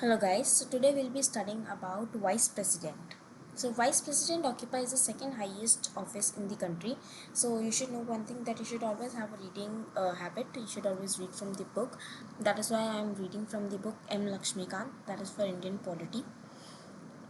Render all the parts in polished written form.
Hello guys, so today we'll be studying about Vice President. So Vice President occupies the second highest office in the country. So you should know one thing, that you should always have a reading habit. You should always read from the book. That is why I am reading from the book M. Lakshmikant, that is for Indian polity.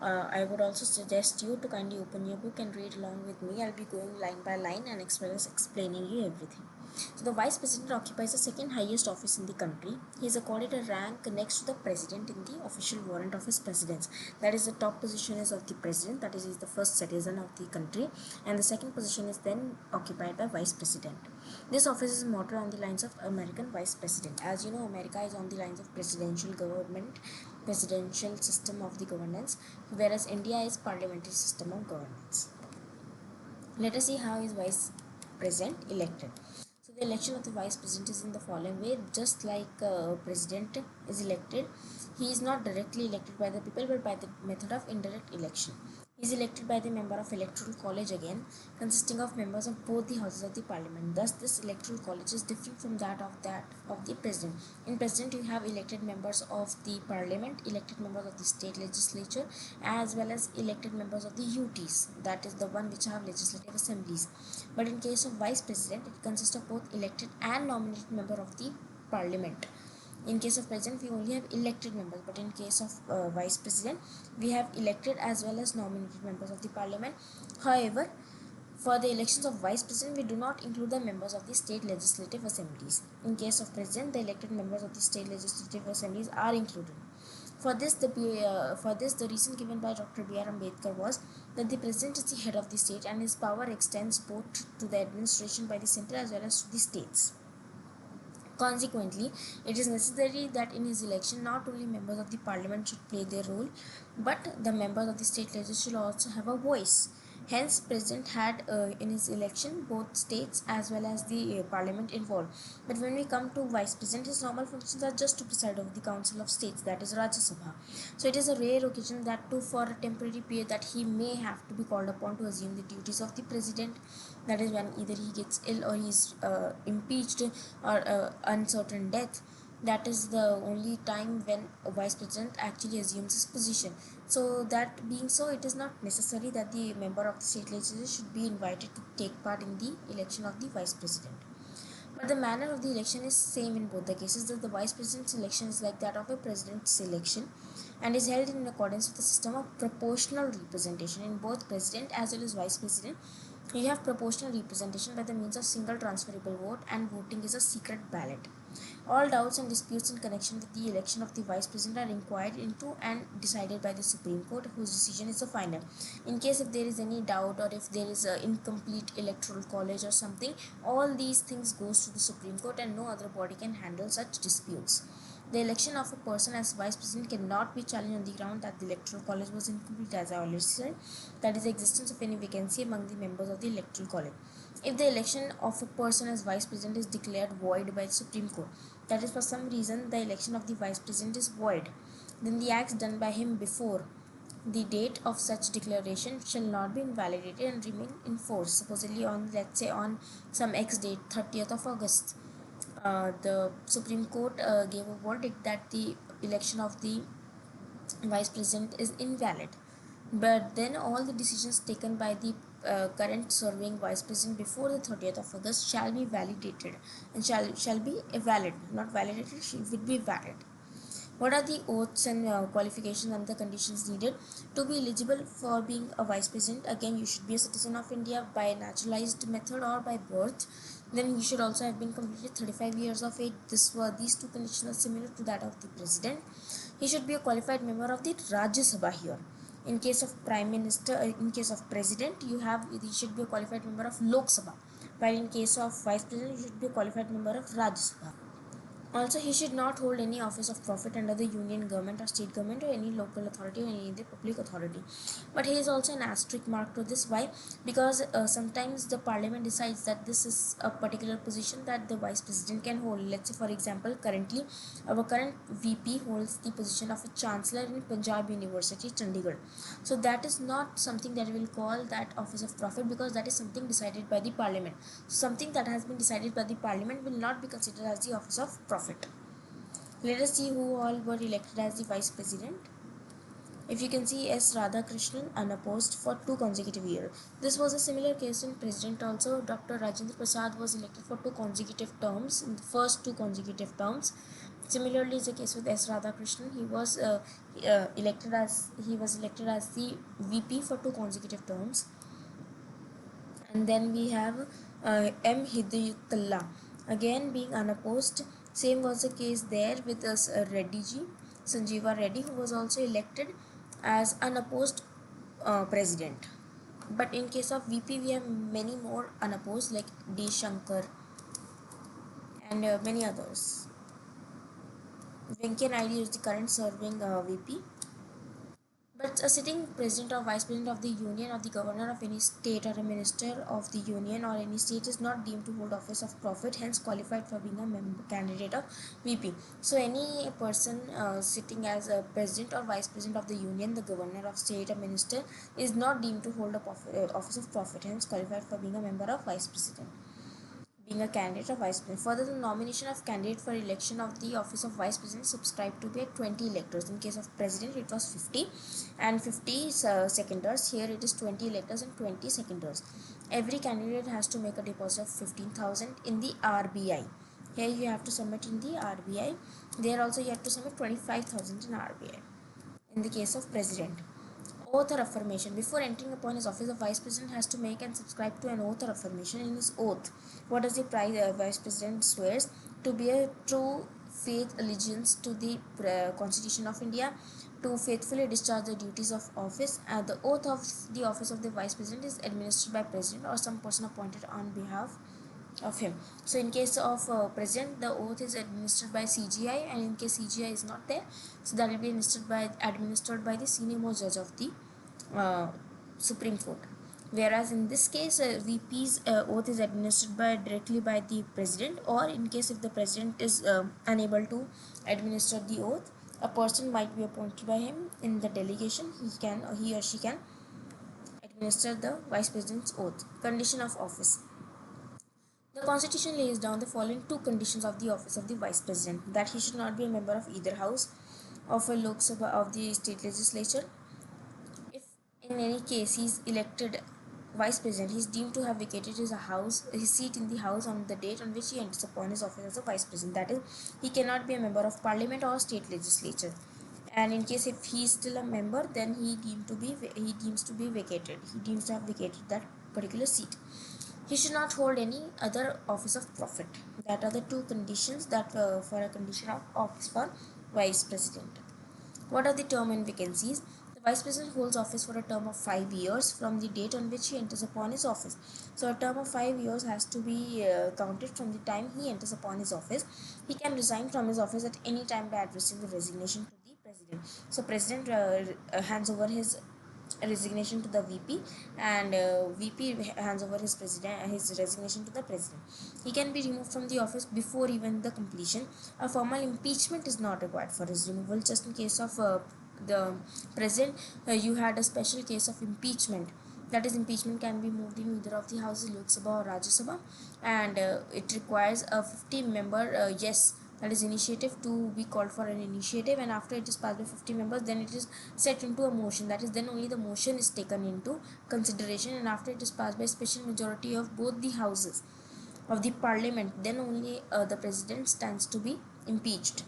I would also suggest you to kindly open your book and read along with me. I'll be going line by line and explaining you everything. So the Vice President occupies the second highest office in the country. He is accorded a rank next to the President in the official warrant of his presidents. That is, the top position is of the President, that is, he is the first citizen of the country, and the second position is then occupied by Vice President. This office is modeled on the lines of American Vice President. As you know, America is on the lines of presidential government, presidential system of the governance, whereas India is parliamentary system of governance. Let us see how is Vice President elected. So the election of the Vice President is in the following way. Just like President is elected, he is not directly elected by the people but by the method of indirect election. He is elected by the member of electoral college, again consisting of members of both the houses of the parliament. Thus this electoral college is different from that of the president. In president you have elected members of the parliament, elected members of the state legislature, as well as elected members of the UTs, that is the one which have legislative assemblies. But in case of vice president, it consists of both elected and nominated member of the parliament. In case of president, we only have elected members, but in case of vice president, we have elected as well as nominated members of the parliament. However, for the elections of vice president, we do not include the members of the state legislative assemblies. In case of president, the elected members of the state legislative assemblies are included. For this, the reason given by Dr. B.R. Ambedkar was that the president is the head of the state and his power extends both to the administration by the center as well as to the states. Consequently, it is necessary that in his election not only members of the parliament should play their role, but the members of the state legislature should also have a voice. Hence, President had in his election both states as well as the parliament involved. But when we come to Vice President, his normal functions are just to preside over the Council of States, that is Rajya Sabha. So it is a rare occasion that too for a temporary period that he may have to be called upon to assume the duties of the President. That is when either he gets ill or he is impeached or uncertain death. That is the only time when a vice president actually assumes his position. So that being so, it is not necessary that the member of the state legislature should be invited to take part in the election of the vice president. But the manner of the election is same in both the cases, that the vice president's election is like that of a president's election and is held in accordance with the system of proportional representation. In both president as well as vice president, you have proportional representation by the means of single transferable vote, and voting is a secret ballot. All doubts and disputes in connection with the election of the vice president are inquired into and decided by the Supreme Court, whose decision is the final. In case if there is any doubt or if there is an incomplete electoral college or something, all these things goes to the Supreme Court and no other body can handle such disputes. The election of a person as vice president cannot be challenged on the ground that the electoral college was incomplete, as I already said, that is the existence of any vacancy among the members of the electoral college. If the election of a person as vice president is declared void by the Supreme Court, that is for some reason the election of the vice president is void, then the acts done by him before the date of such declaration shall not be invalidated and remain in force. Supposedly on, let's say, on some X date, 30th of August, the Supreme Court gave a verdict that the election of the vice president is invalid. But then all the decisions taken by the current serving vice president before the 30th of August shall be validated and shall be valid, not validated, it would be valid. What are the oaths and qualifications and the conditions needed to be eligible for being a vice president? Again, you should be a citizen of India by naturalized method or by birth. Then you should also have been completed 35 years of age. These two conditions are similar to that of the president. He should be a qualified member of the Rajya Sabha here. In case of prime minister, in case of president, he should be a qualified member of Lok Sabha. While in case of vice president, he should be a qualified member of Rajya Sabha. Also, he should not hold any office of profit under the union government or state government or any local authority or any other public authority. But he is also an asterisk mark to this. Why? Because sometimes the parliament decides that this is a particular position that the vice president can hold. Let's say, for example, currently our current VP holds the position of a chancellor in Punjab University, Chandigarh. So that is not something that we will call that office of profit, because that is something decided by the parliament. So something that has been decided by the parliament will not be considered as the office of profit. Let us see who all were elected as the vice president. If you can see, S. Radhakrishnan unopposed for 2 consecutive years. This was a similar case in president also. Dr. Rajendra Prasad was elected for 2 consecutive terms in the first 2 consecutive terms. Similarly, is the case with S. Radhakrishnan. He was elected as the VP for 2 consecutive terms. And then we have M. Hidayatullah again being unopposed. Same was the case there with us Reddy ji, Sanjeeva Reddy, who was also elected as unopposed president. But in case of VP, we have many more unopposed like D. Shankar and many others. Venkaiah Naidu is the current serving VP. But a sitting president or vice president of the union or the governor of any state or a minister of the union or any state is not deemed to hold office of profit, hence qualified for being a candidate of VP. So any person sitting as a president or vice president of the union, the governor of state or minister is not deemed to hold a office of profit, hence qualified for being a member of vice president, being a candidate of vice president. Further, the nomination of candidate for election of the office of vice president subscribed to be at 20 electors. In case of president, it was 50 and 50 seconders. Here it is 20 electors and 20 seconders. Every candidate has to make a deposit of 15,000 in the RBI. Here you have to submit in the RBI. There also you have to submit 25,000 in RBI. In the case of president, oath or affirmation. Before entering upon his office, the vice president has to make and subscribe to an oath or affirmation. In his oath, what does the vice president swears? To be a true faith allegiance to the Constitution of India, to faithfully discharge the duties of office. The oath of the office of the vice president is administered by president or some person appointed on behalf of him. So in case of president, the oath is administered by CGI, and in case CGI is not there, so that will be administered by the senior most judge of the uh, Supreme Court. Whereas in this case, VP's oath is administered directly by the president, or in case if the president is unable to administer the oath, a person might be appointed by him in the delegation. He or she can administer the vice president's oath. Condition of office. The Constitution lays down the following 2 conditions of the office of the Vice President: that he should not be a member of either house of a Lok Sabha of the state legislature. If in any case he is elected Vice President, he is deemed to have vacated his seat in the House on the date on which he enters upon his office as a Vice President. That is, he cannot be a member of Parliament or state legislature. And in case if he is still a member, then he deems to be vacated. He deems to have vacated that particular seat. He should not hold any other office of profit. That are the 2 conditions that for a condition of office for Vice President. What are the term and vacancies? The Vice President holds office for a term of 5 years from the date on which he enters upon his office. So a term of 5 years has to be counted from the time he enters upon his office. He can resign from his office at any time by addressing the resignation to the President. So President hands over his resignation to the VP, and VP hands over his resignation to the president. He can be removed from the office before even the completion. A formal impeachment is not required for his removal. Just in case of the president, you had a special case of impeachment. That is, impeachment can be moved in either of the houses, Lok Sabha or Rajya Sabha, and it requires a 50-member yes, that is initiative, to be called for an initiative, and after it is passed by 50 members, then it is set into a motion. That is, then only the motion is taken into consideration, and after it is passed by special majority of both the houses of the parliament, then only the president stands to be impeached.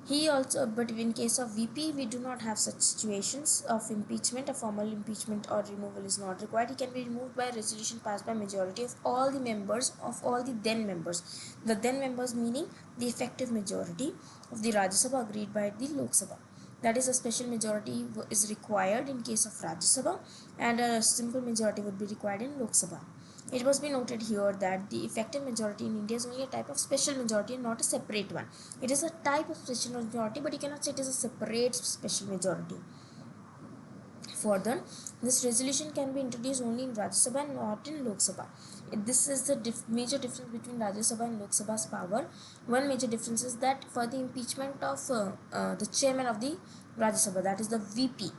He also, but in case of VP, we do not have such situations of impeachment. A formal impeachment or removal is not required. He can be removed by a resolution passed by majority of all the members of all the then members. The then members meaning the effective majority of the Rajya Sabha agreed by the Lok Sabha. That is, a special majority is required in case of Rajya Sabha, and a simple majority would be required in Lok Sabha. It must be noted here that the effective majority in India is only a type of special majority and not a separate one. It is a type of special majority, but you cannot say it is a separate special majority. Further, this resolution can be introduced only in Rajya Sabha and not in Lok Sabha. This is the major difference between Rajya Sabha and Lok Sabha's power. One major difference is that for the impeachment of the chairman of the Rajya Sabha, that is the VP,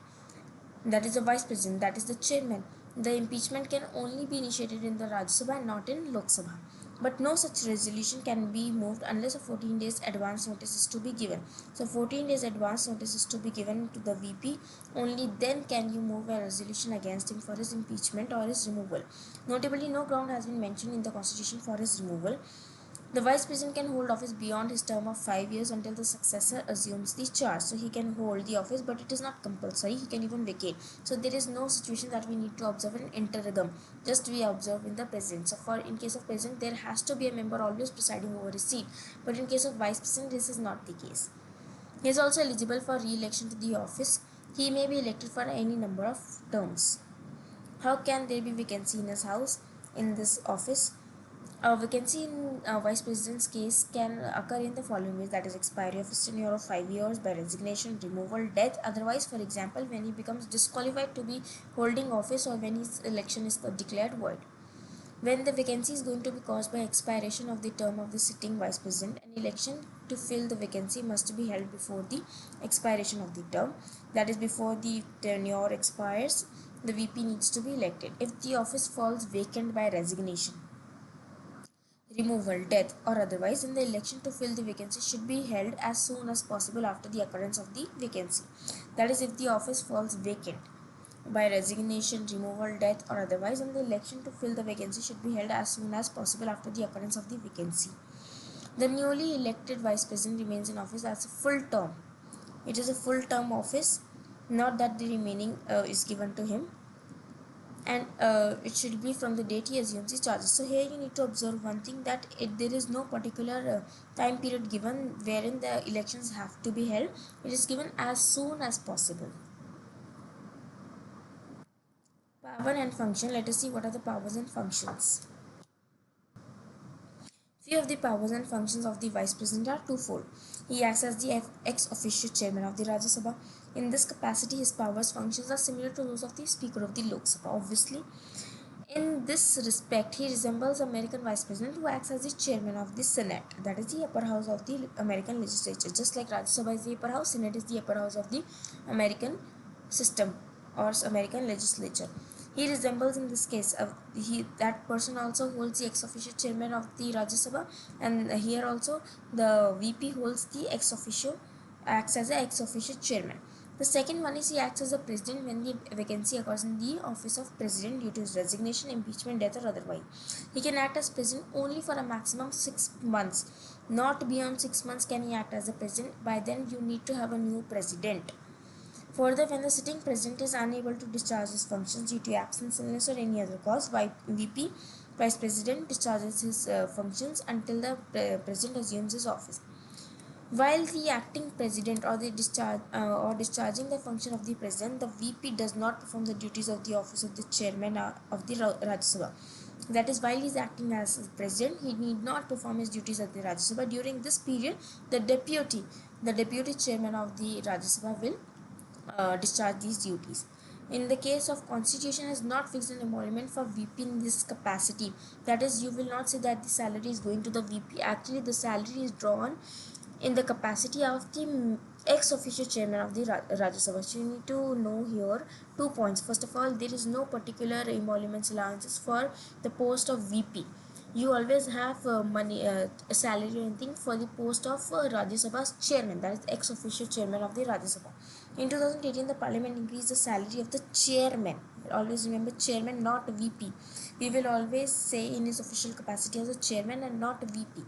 that is the vice president, that is the chairman, the impeachment can only be initiated in the Rajya Sabha and not in Lok Sabha. but no such resolution can be moved unless a 14 days advance notice is to be given. So 14 days advance notice is to be given to the VP. Only then can you move a resolution against him for his impeachment or his removal. Notably, no ground has been mentioned in the constitution for his removal. The vice president can hold office beyond his term of 5 years until the successor assumes the charge. So he can hold the office, but it is not compulsory. He can even vacate. So there is no situation that we need to observe in interregnum. Just we observe in the president. So for in case of president, there has to be a member always presiding over his seat. But in case of vice president, this is not the case. He is also eligible for re-election to the office. He may be elected for any number of terms. How can there be vacancy in his house, in this office? A vacancy in vice president's case can occur in the following ways, that is expiry of his tenure of 5 years, by resignation, removal, death. Otherwise, for example, when he becomes disqualified to be holding office or when his election is declared void. When the vacancy is going to be caused by expiration of the term of the sitting vice president, an election to fill the vacancy must be held before the expiration of the term, that is before the tenure expires. The VP needs to be elected. If the office falls vacant by resignation, removal, death, or otherwise, then the election to fill the vacancy should be held as soon as possible after the occurrence of the vacancy. That is, if the office falls vacant by resignation, removal, death, or otherwise, then the election to fill the vacancy should be held as soon as possible after the occurrence of the vacancy. The newly elected vice president remains in office as a full term. It is a full term office, not that the remaining is given to him, and it should be from the date he assumes the charges. So here you need to observe one thing, that there is no particular time period given wherein the elections have to be held. It is given as soon as possible. Power and function. Let us see what are the powers and functions. Few of the powers and functions of the vice president are twofold. He acts as the ex-officio chairman of the Rajya Sabha. In this capacity, his powers functions are similar to those of the Speaker of the Lok Sabha. Obviously, in this respect, he resembles American Vice President, who acts as the chairman of the Senate, that is the upper house of the American legislature. Just like Rajya Sabha is the upper house, Senate is the upper house of the American system or American legislature. He resembles in this case, that person also holds the ex-officio chairman of the Rajya Sabha, and here also the VP holds the ex-officio, acts as the ex-officio chairman. The second one is he acts as a president when the vacancy occurs in the office of president due to his resignation, impeachment, death, or otherwise. He can act as president only for a maximum 6 months. Not beyond 6 months can he act as a president. By then you need to have a new president. Further, when the sitting president is unable to discharge his functions due to absence, illness, or any other cause, VP, vice president, discharges his functions until the president assumes his office. While the acting president or discharging the function of the president, the VP does not perform the duties of the office of the chairman of the Rajya Sabha. That is, while he is acting as president, he need not perform his duties at the Rajya Sabha. During this period, the deputy chairman of the Rajya Sabha will discharge these duties. In the case of constitution has not fixed an emolument for VP in this capacity. That is, you will not say that the salary is going to the VP. Actually, the salary is drawn in the capacity of the ex-officio chairman of the Rajya Sabha. So you need to know here 2 points. First of all, there is no particular emoluments allowances for the post of VP. You always have money, salary or anything for the post of Rajya Sabha's chairman, that is ex-officio chairman of the Rajya Sabha. In 2018, the parliament increased the salary of the chairman. Always remember chairman, not VP. We will always say in his official capacity as a chairman and not VP.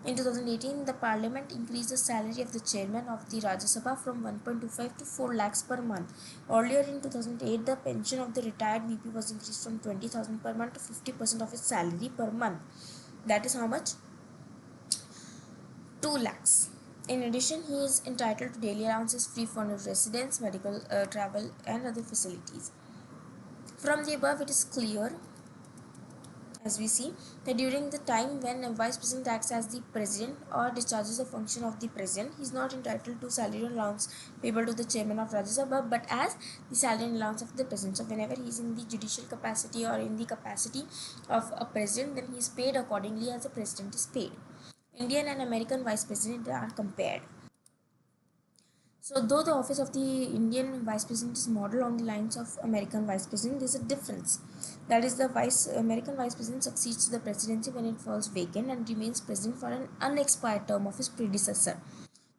In 2018, the parliament increased the salary of the chairman of the Rajya Sabha from 1.25 to 4 lakhs per month. Earlier in 2008, the pension of the retired VP was increased from 20,000 per month to 50% of his salary per month. That is how much? 2 lakhs. In addition, he is entitled to daily allowances, free for residence, medical travel, and other facilities. From the above, it is clear, as we see, that during the time when a vice president acts as the president or discharges the function of the president, he is not entitled to salary allowance payable to the chairman of Rajya Sabha, but as the salary allowance of the president. So whenever he is in the judicial capacity or in the capacity of a president, then he is paid accordingly as the president is paid. Indian and American vice president are compared. So though the office of the Indian vice president is modeled on the lines of American vice president, there is a difference. That is, the American vice president succeeds to the presidency when it falls vacant and remains president for an unexpired term of his predecessor.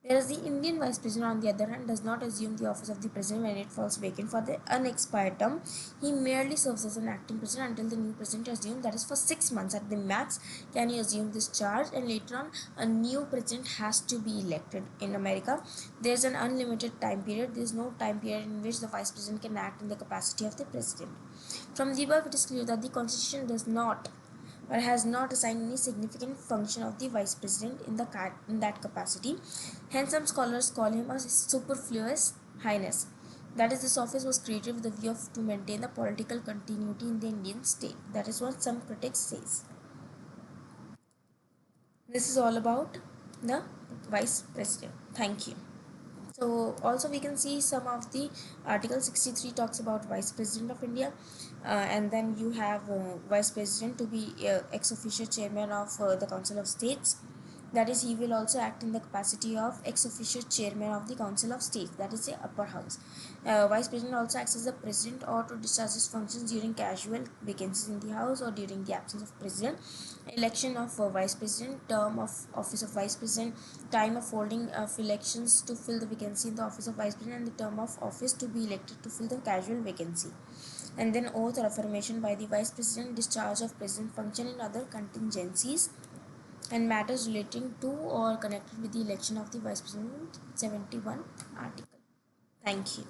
Whereas the Indian Vice President, on the other hand, does not assume the office of the President when it falls vacant for the unexpired term. He merely serves as an acting President until the new President is assumed, that is for 6 months at the max can he assume this charge, and later on a new President has to be elected. In America, there is an unlimited time period. There is no time period in which the Vice President can act in the capacity of the President. From the above, it is clear that the Constitution does not or has not assigned any significant function of the vice president in that capacity. Hence, some scholars call him a superfluous highness. That is, this office was created with the view of to maintain the political continuity in the Indian state. That is what some critics says. This is all about the vice president. Thank you. So also we can see some of the article 63 talks about vice president of India, and then you have vice president to be ex officio chairman of the council of states. That is, he will also act in the capacity of ex officio chairman of the council of states, that is the upper house. Vice president also acts as the president or to discharge his functions during casual vacancies in the house or during the absence of president. Election of vice president, term of office of vice president, time of holding of elections to fill the vacancy in the office of vice president, and the term of office to be elected to fill the casual vacancy. And then oath or affirmation by the vice president, discharge of president function and other contingencies and matters relating to or connected with the election of the vice president, 71 article. Thank you.